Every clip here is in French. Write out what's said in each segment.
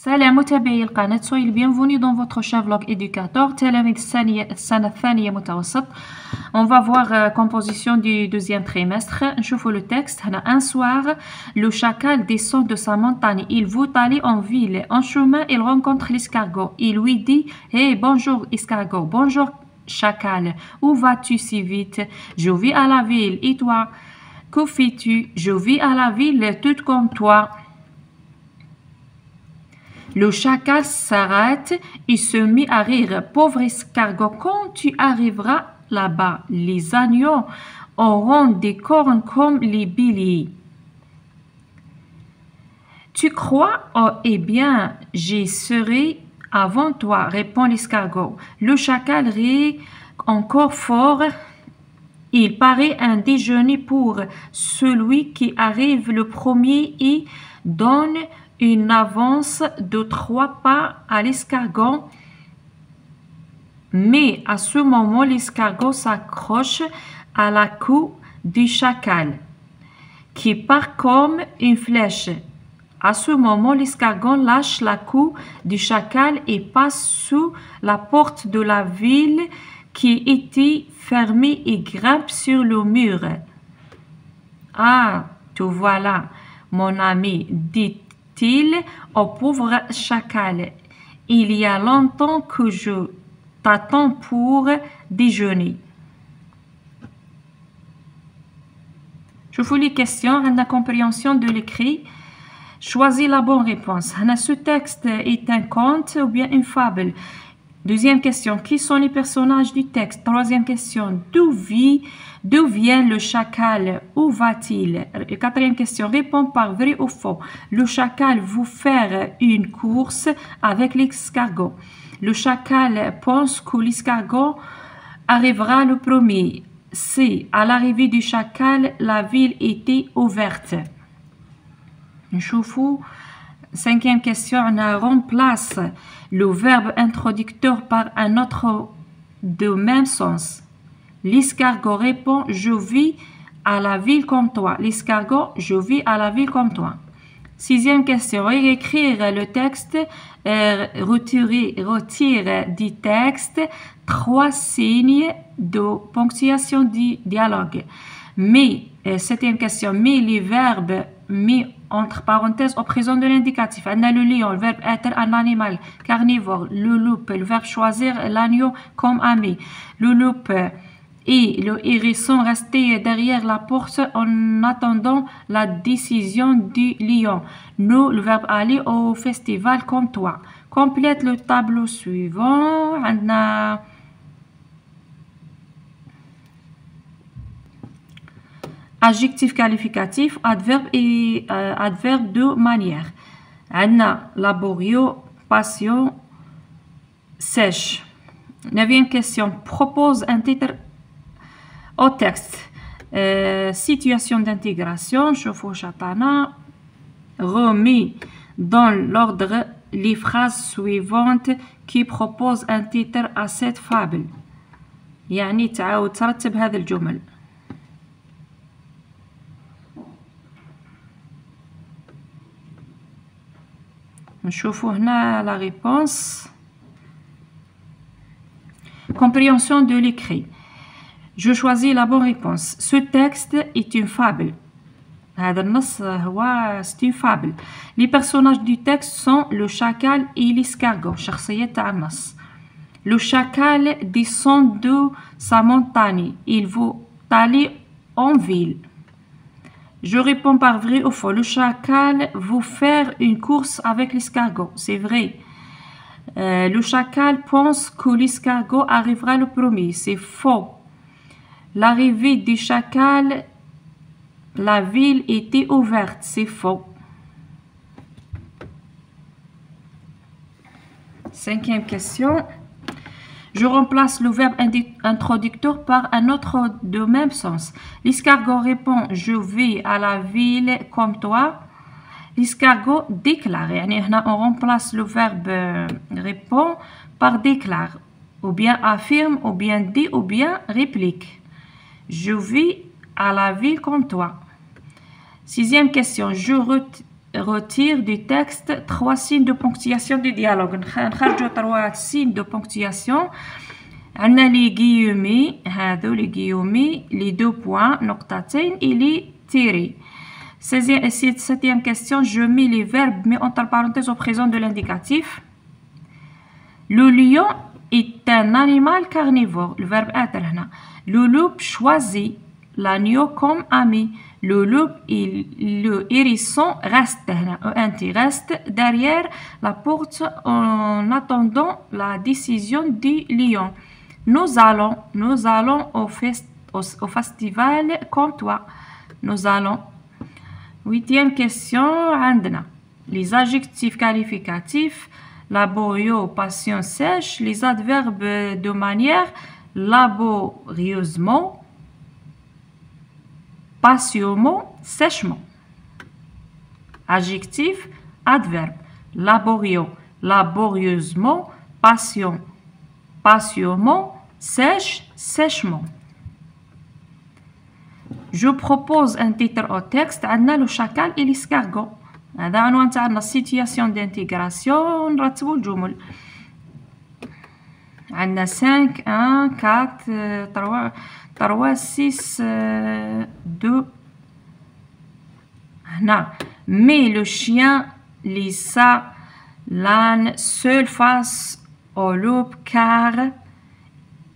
سلام متابعي القناة، soyez le bienvenu dans votre Shavlog éducateur. تلاميذ السنة الثانية متوسط. On va voir composition du deuxième trimestre. نشوفوا le texte. Un soir, le chacal descend de sa montagne. Il veut aller en ville. En chemin, il rencontre l'escargot. Il lui dit: Hey, bonjour escargot. Bonjour chacal. Où vas-tu si vite? Je vis à la ville. Et toi? Que fais-tu? Je vis à la ville tout comme toi. Le chacal s'arrête et se mit à rire. Pauvre escargot, quand tu arriveras là-bas, les agneaux auront des cornes comme les béliers. Tu crois? Oh, eh bien, j'y serai avant toi, répond l'escargot. Le chacal rit encore fort. Il paraît un déjeuner pour celui qui arrive le premier et donne une avance de 3 pas à l'escargot. Mais à ce moment, l'escargot s'accroche à la queue du chacal, qui part comme une flèche. À ce moment, l'escargot lâche la queue du chacal et passe sous la porte de la ville qui était fermée et grimpe sur le mur. Ah, te voilà, mon ami, dit-il au pauvre chacal. Il y a longtemps que je t'attends pour déjeuner. Je vous les questions. La compréhension de l'écrit. Choisis la bonne réponse. Ce texte est un conte ou bien une fable? Deuxième question. Qui sont les personnages du texte? Troisième question. D'où vient le chacal? Où va-t-il? Quatrième question. Réponds par vrai ou faux. Le chacal veut faire une course avec l'escargot. Le chacal pense que l'escargot arrivera le premier. C. À l'arrivée du chacal, la ville était ouverte. Cinquième question. On remplace le verbe introducteur par un autre de même sens. L'escargot répond: je vis à la ville comme toi. L'escargot: je vis à la ville comme toi. Sixième question. Écrire le texte, retire du texte 3 signes de ponctuation du dialogue. Mais, septième question, mais les verbes mis entre parenthèses au présent de l'indicatif. On a le lion, le verbe être, un animal carnivore. Le loup, le verbe choisir l'agneau comme ami. Le loup et le hérisson restés derrière la porte en attendant la décision du lion. Nous, le verbe aller au festival comme toi. Complète le tableau suivant. On a adjectif qualificatif, adverbe et adverbe de manière. On a laborieux, patient, sèche. Neuvième question. Propose un titre au texte. Situation d'intégration, chauffe chatana. Remis dans l'ordre les phrases suivantes qui proposent un titre à cette fable. يعني تعاود ترتب هذه الجمل. نشوفوا هنا la réponse. Compréhension de l'écrit. Je choisis la bonne réponse. Ce texte est une fable. هذا النص هو c'est une fable. Les personnages du texte sont le chacal et l'escargot. شخصية تاع النص. Le chacal descend de sa montagne. Il veut aller en ville. Je réponds par vrai ou faux. Le chacal veut faire une course avec l'escargot. C'est vrai. Le chacal pense que l'escargot arrivera le premier. C'est faux. L'arrivée du chacal, la ville était ouverte. C'est faux. Cinquième question. Je remplace le verbe introducteur par un autre de même sens. L'escargot répond: je vais à la ville comme toi. L'escargot déclare. On remplace le verbe répond par déclare. Ou bien affirme, ou bien dit, ou bien réplique. Je vis à la ville comme toi. Sixième question. Je retire du texte 3 signes de ponctuation du dialogue. نخرجوا 3 signes de ponctuation. On a les guillemets, les 2 points, نقطتين et les tirés. 7e question, je mets les verbes mais entre parenthèses au présent de l'indicatif. Le lion est un animal carnivore. Le verbe être هنا. Le loup choisit l'agneau comme ami. Le loup et le hérisson restent reste derrière la porte en attendant la décision du lion. Nous allons au festival comme toi. Nous allons. 8e question, عندنا les adjectifs qualificatifs, laborieux, patient, sèche, les adverbes de manière, laborieusement, patiemment, sèchement. Adjectif, adverbe, laborieux, laborieusement, patient, patiemment, sèche, sèchement. Je propose un titre au texte. عندنا le chacal et l'escargot. هذا عنوان تاعنا situation d'intégration. نرتبوا الجمل. عندنا 5 1 4 3 6 2. هنا mais le chien Lisa l'âne seul face au loup car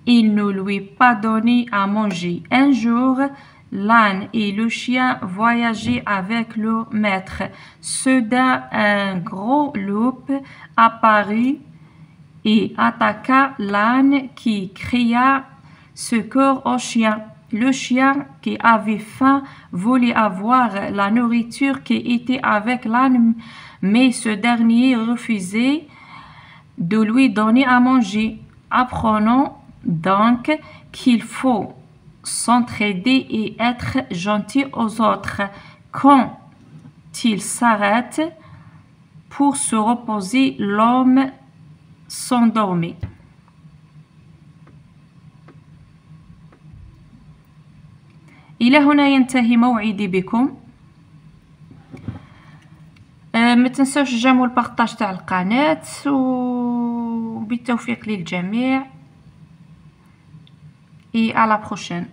il ne lui pas donné à manger. Un jour, l'âne et le chien voyageaient avec leur maître. Soudain, un gros loup apparut et attaqua l'âne qui cria secours au chien. Le chien qui avait faim voulait avoir la nourriture qui était avec l'âne, mais ce dernier refusait de lui donner à manger. Apprenons donc qu'il faut s'entraider et être gentil aux autres. Quand il s'arrête pour se reposer, l'homme s'endormit. إلى هنا ينتهي موعدي بكم. ما تنسوش الجيم والبارطاج تاع القناة وبالتوفيق للجميع et à la prochaine.